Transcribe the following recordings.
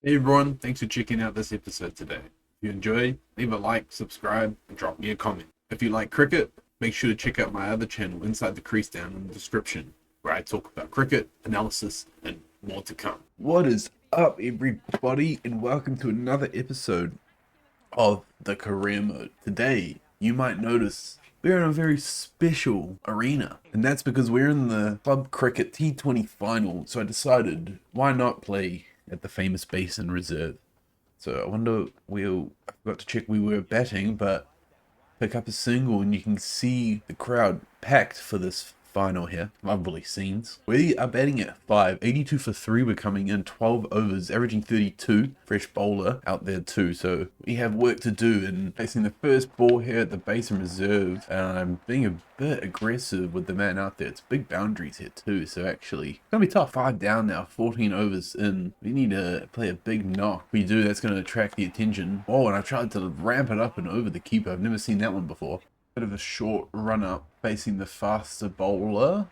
Hey everyone, thanks for checking out this episode today. If you enjoy, leave a like, subscribe, and drop me a comment. If you like cricket, make sure to check out my other channel, Inside the Crease, down in the description, where I talk about cricket, analysis, and more to come. What is up, everybody, and welcome to another episode of the career mode. Today, you might notice we're in a very special arena, and that's because we're in the club cricket T20 Final. So I decided, why not play at the famous Basin Reserve? So I wonder, I forgot to check we were batting, but pick up a single and you can see the crowd packed for this final here. Lovely scenes. We are batting at 5, 82 for 3. We're coming in 12 overs, averaging 32. Fresh bowler out there too. So we have work to do in facing the first ball here at the Basin Reserve. And I'm being a bit aggressive with the man out there. It's big boundaries here too. So actually, it's going to be tough. 5 down now, 14 overs in. We need to play a big knock. If we do, that's going to attract the attention. Oh, and I tried to ramp it up and over the keeper. I've never seen that one before. Bit of a short run up facing the faster bowler.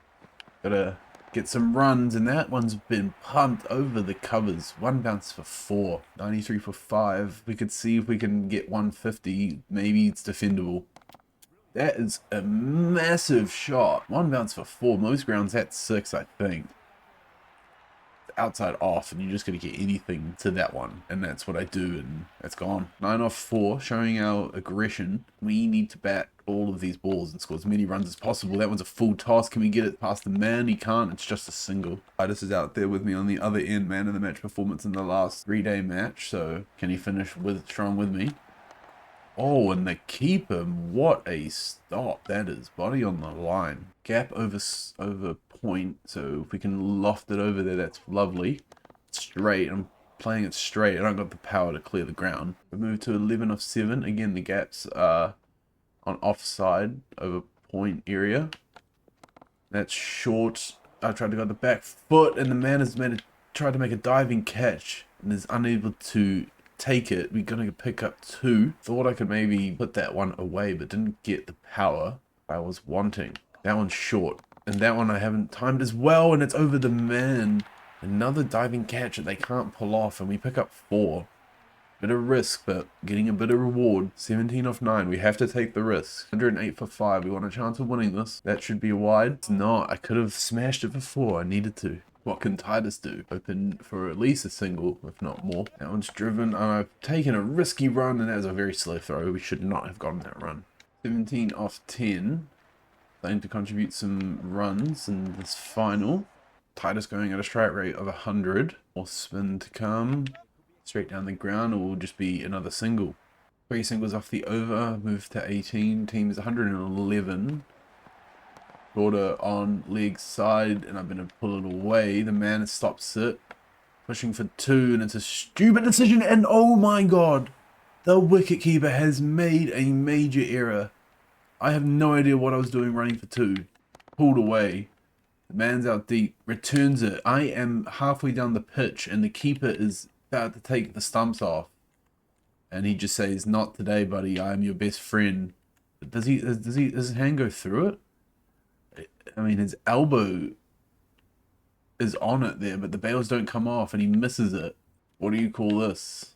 Gotta get some runs, and that one's been pumped over the covers. One bounce for 4, 93 for 5. We could see if we can get 150. Maybe it's defendable. That is a massive shot. One bounce for 4. Most grounds at 6, I think. Outside off, and you're just going to get anything to that one, and that's what I do, and that's gone. 9 off 4, showing our aggression. We need to bat all of these balls and score as many runs as possible. That one's a full toss. Can we get it past the man? He can't. It's just a single. Titus is out there with me on the other end, man of the match performance in the last 3-day match. So can he finish strong with me? Oh, and the keeper, what a stop that is. Body on the line. Gap over point, so if we can loft it over there, that's lovely. Straight, I'm playing it straight. I don't got the power to clear the ground. We move to 11 off 7. Again, the gaps are on offside over point area. That's short. I tried to go the back foot, and the man has tried to make a diving catch and is unable to take it. We're gonna pick up 2. Thought I could maybe put that one away, but didn't get the power I was wanting. That one's short, and that one I haven't timed as well, and it's over the man. Another diving catch that they can't pull off, and we pick up 4. Bit of risk, but getting a bit of reward. 17 off 9. We have to take the risk. 108 for 5. We want a chance of winning this. That should be wide. It's not. I could have smashed it for 4. I needed to. What can Titus do? Open for at least a single, if not more. That one's driven. I've taken a risky run, and that was a very slow throw. We should not have gotten that run. 17 off 10. Starting to contribute some runs in this final. Titus going at a strike rate of 100. More spin to come. Straight down the ground, or will just be another single. 3 singles off the over. Move to 18. Team is 111. Border on leg side, and I'm going to pull it away. The man stops it. Pushing for 2, and it's a stupid decision, and oh my god! The wicketkeeper has made a major error. I have no idea what I was doing running for 2. Pulled away. The man's out deep. Returns it. I am halfway down the pitch, and the keeper is about to take the stumps off. And he just says, "Not today, buddy. I am your best friend." Does his hand go through it? I mean, his elbow is on it there, but the bails don't come off, and he misses it. What do you call this?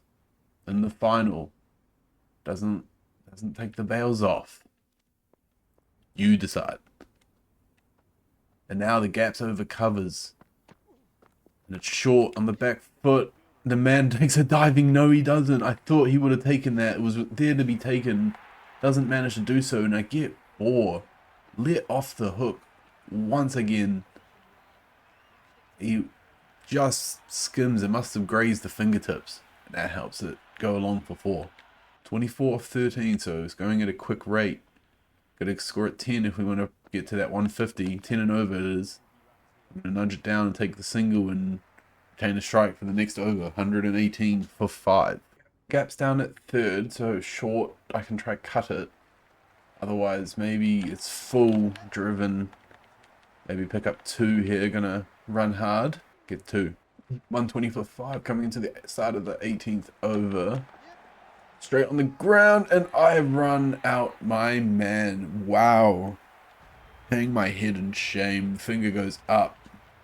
In the final, doesn't take the bails off. You decide. And now the gap's over covers, and it's short on the back foot. The man takes a diving. No, he doesn't. I thought he would have taken that. It was there to be taken. Doesn't manage to do so, and I get 4. Let off the hook. Once again, he just skims. It must have grazed the fingertips, and that helps it go along for 4. 24 off 13, so it's going at a quick rate. Got to score at 10 if we want to get to that 150. 10 and over it is. I'm going to nudge it down and take the single and retain a strike for the next over. 118 for 5. Gap's down at 3rd, so short. I can try cut it. Otherwise, maybe it's full driven. Maybe pick up 2 here. Gonna run hard. Get 2. 120 for 5 coming into the start of the 18th over. Straight on the ground, and I run out my man. Wow. Hang my head in shame. Finger goes up.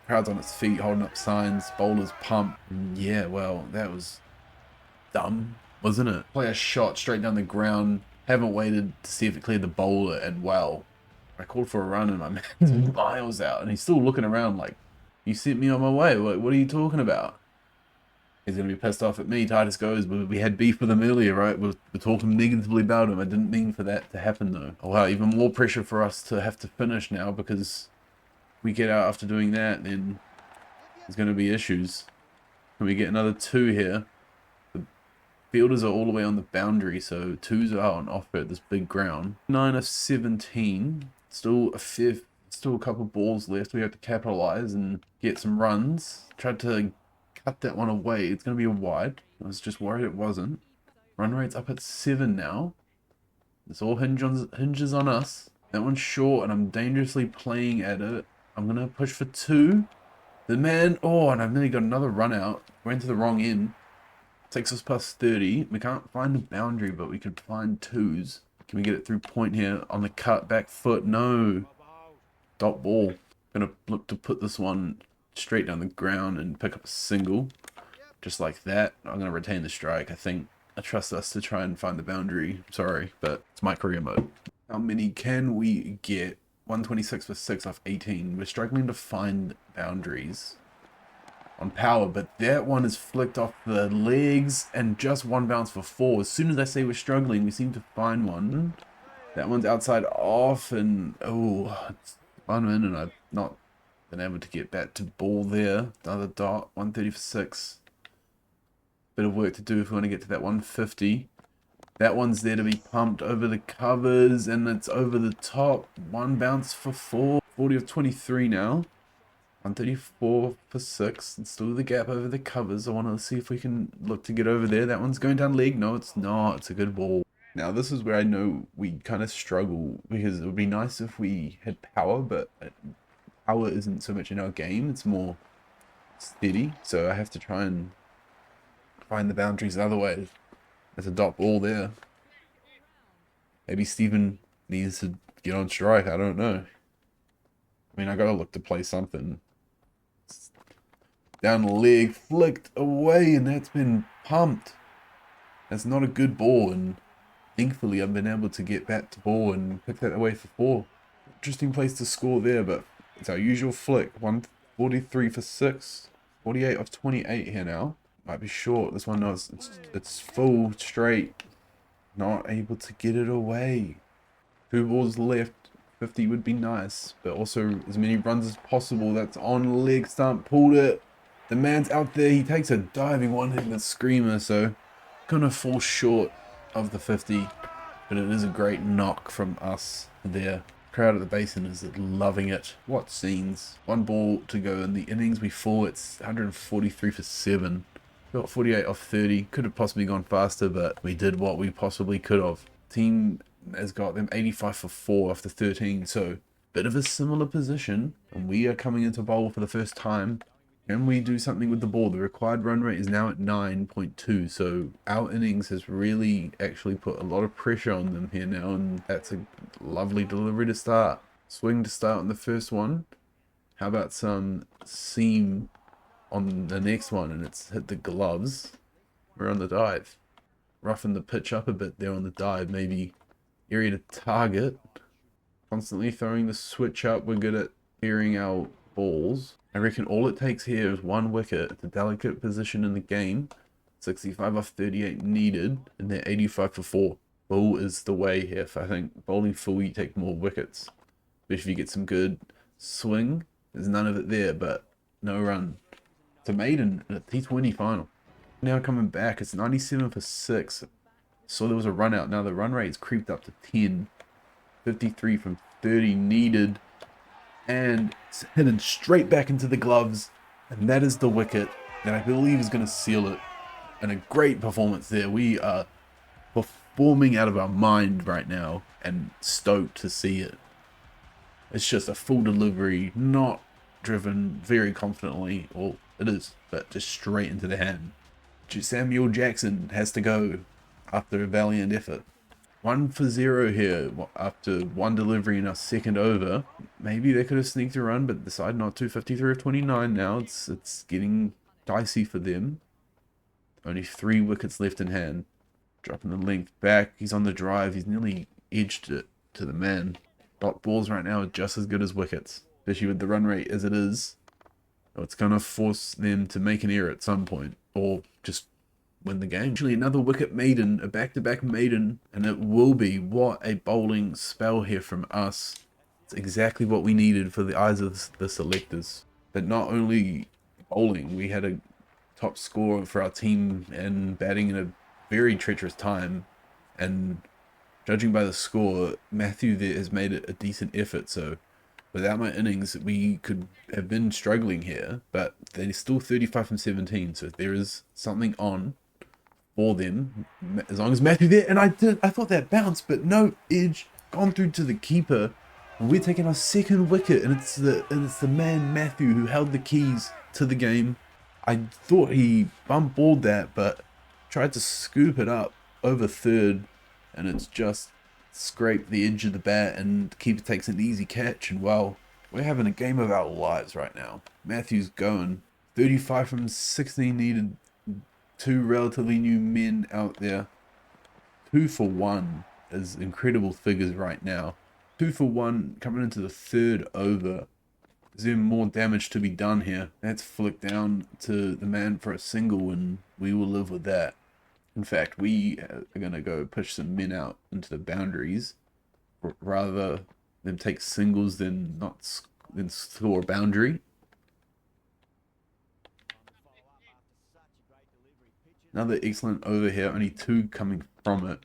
Crowd's on its feet, holding up signs, bowlers pump. Yeah, well, that was dumb, wasn't it? Play a shot straight down the ground, haven't waited to see if it cleared the bowler, and well, I called for a run and my man's miles out, and he's still looking around like, you sent me on my way, what are you talking about? He's going to be pissed off at me. Titus goes, but we had beef with him earlier, right? We're talking negatively about him. I didn't mean for that to happen, though. Oh, wow, even more pressure for us to have to finish now, because we get out after doing that, then there's going to be issues. Can we get another 2 here? The fielders are all the way on the boundary, so 2s are on offer at this big ground. 9 of 17. Still a couple balls left. We have to capitalize and get some runs. Tried to cut that one away. It's going to be a wide. I was just worried it wasn't. Run rate's up at 7 now. This all hinges on us. That one's short, and I'm dangerously playing at it. I'm going to push for 2. The man... Oh, and I've nearly got another run out. Went to the wrong end. Takes us past 30. We can't find the boundary, but we can find 2s. Can we get it through point here on the cut? Back foot. No. Dot ball. Going to look to put this one straight down the ground and pick up a single. Just like that. I'm going to retain the strike. I think I trust us to try and find the boundary. Sorry, but it's my career mode. How many can we get? 126 for 6 off 18. We're struggling to find boundaries on power, but that one is flicked off the legs and just 1 bounce for 4. As soon as I say we're struggling, we seem to find one. That one's outside off, and oh, it's 1 in, and I've not been able to get back to ball there. Another dot, 130 for 6. Bit of work to do if we want to get to that 150. That one's there to be pumped over the covers, and it's over the top. 1 bounce for 4. 40 of 23 now. 134 for 6. And still the gap over the covers. I want to see if we can look to get over there. That one's going down leg. No, it's not. It's a good ball. Now, this is where I know we kind of struggle, because it would be nice if we had power, but power isn't so much in our game. It's more steady. So I have to try and find the boundaries other ways. There's a dot ball there. Maybe Steven needs to get on strike. I don't know. I mean, I gotta look to play something. Down the leg, flicked away, and that's been pumped. That's not a good ball, and thankfully I've been able to get back to ball and pick that away for 4. Interesting place to score there, but it's our usual flick. 143 for 6. 48 of 28 here now. Might be short. This one, no, it's full straight. Not able to get it away. 2 balls left. 50 would be nice, but also as many runs as possible. That's on leg stump. Pulled it. The man's out there. He takes a diving one, hitting the screamer, so gonna fall short of the 50, but it is a great knock from us there. Crowd at the Basin is loving it. What scenes. 1 ball to go in the innings before. It's 143 for 7. Got 48 off 30. Could have possibly gone faster, but we did what we possibly could have. Team has got them 85 for 4 after 13, so bit of a similar position, and we are coming into bowl for the first time. Can we do something with the ball? The required run rate is now at 9.2, so our innings has really actually put a lot of pressure on them here now, and that's a lovely delivery to start. Swing to start on the first one. How about some seam on the next one, and it's hit the gloves. We're on the dive. Roughen the pitch up a bit there on the dive, maybe area to target. Constantly throwing the switch up. We're good at clearing our balls. I reckon all it takes here is 1 wicket. It's a delicate position in the game. 65 off 38 needed, and they're 85 for 4. Full is the way here. I think bowling full, you take more wickets. Especially if you get some good swing. There's none of it there, but no run. It's a maiden in a T20 final. Now coming back, it's 97 for 6. So there was a run out. Now the run rate's creeped up to 10. 53 from 30 needed. And it's hidden straight back into the gloves. And that is the wicket that I believe is going to seal it. And a great performance there. We are performing out of our mind right now, and stoked to see it. It's just a full delivery, not driven very confidently. Well, it is, but just straight into the hand. Samuel Jackson has to go after a valiant effort. 1 for 0 here after one delivery in our second over. Maybe they could have sneaked a run, but decided not to. 53 of 29 now. It's getting dicey for them. Only 3 wickets left in hand. Dropping the length back. He's on the drive. He's nearly edged it to the man. Dot balls right now are just as good as wickets, especially with the run rate as it is. It's going to force them to make an error at some point, or just win the game. Actually, another wicket maiden, a back-to-back maiden, and it will be. What a bowling spell here from us. It's exactly what we needed for the eyes of the selectors. But not only bowling, we had a top score for our team and batting in a very treacherous time. And judging by the score, Matthew there has made it a decent effort, so without my innings, we could have been struggling here, but they're still 35 from 17, so there is something on for them, as long as Matthew there. And I thought that bounced, but no, edge, gone through to the keeper. And we're taking our second wicket, and it's the man Matthew who held the keys to the game. I thought he bump balled that, but tried to scoop it up over third, and it's just scrape the edge of the bat, and the keeper takes an easy catch. And well, we're having a game of our lives right now. Matthew's going 35 from 16 needed. 2 relatively new men out there. 2 for 1 is incredible figures right now. 2 for 1 coming into the third over. Is there more damage to be done here? That's flicked down to the man for a single, and we will live with that. In fact, we are going to go push some men out into the boundaries, rather than take singles than score a boundary. Another excellent over here, only 2 coming from it.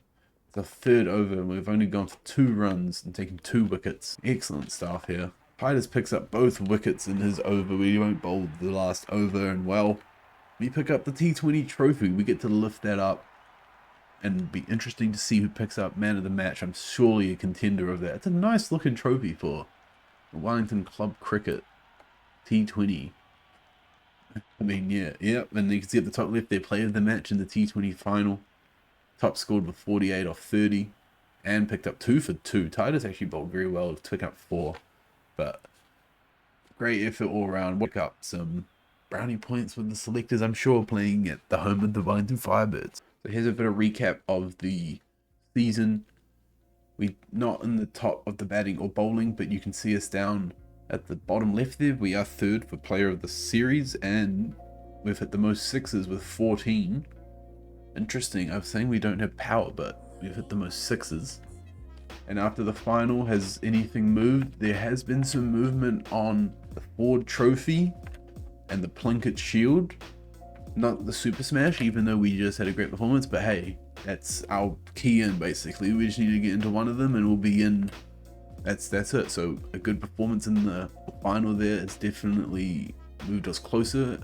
The third over, and we've only gone for 2 runs and taken 2 wickets. Excellent stuff here. Titus picks up both wickets in his over. We won't bowl the last over, and well, we pick up the T20 trophy. We get to lift that up, and it'd be interesting to see who picks up man of the match. I'm surely a contender of that. It's a nice looking trophy for the Wellington Club Cricket T20. I mean, yeah, and you can see at the top left, their player of the match in the T20 Final. Top scored with 48 off 30, and picked up 2 for 2. Titus actually bowled very well to pick up 4, but great effort all around. Pick up some brownie points with the selectors, I'm sure, playing at the home of the Wellington Firebirds. So here's a bit of recap of the season. We're not in the top of the batting or bowling, but you can see us down at the bottom left there. We are third for player of the series, and we've hit the most sixes with 14. Interesting, I was saying we don't have power, but we've hit the most sixes. And after the final, has anything moved? There has been some movement on the Ford Trophy and the Plinkett Shield. Not the Super Smash, even though we just had a great performance, but hey, that's our key in basically. We just need to get into one of them and we'll be in. That's it. So a good performance in the final there has definitely moved us closer.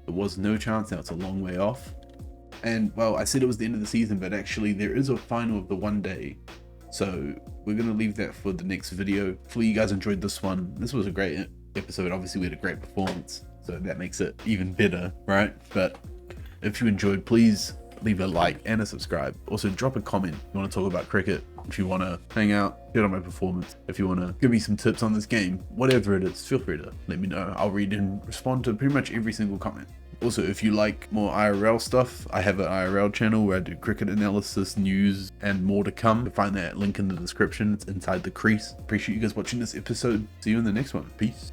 There was no chance, now it's a long way off. And well, I said it was the end of the season, but actually there is a final of the one day. So we're going to leave that for the next video. Hopefully you guys enjoyed this one. This was a great episode. Obviously we had a great performance, so that makes it even better, right? But if you enjoyed, please leave a like and a subscribe. Also drop a comment if you want to talk about cricket, if you want to hang out, get on my performance, if you want to give me some tips on this game, whatever it is, feel free to let me know. I'll read and respond to pretty much every single comment. Also, if you like more IRL stuff, I have an IRL channel where I do cricket analysis, news, and more to come. You'll find that link in the description. It's inside the crease. Appreciate you guys watching this episode. See you in the next one. Peace.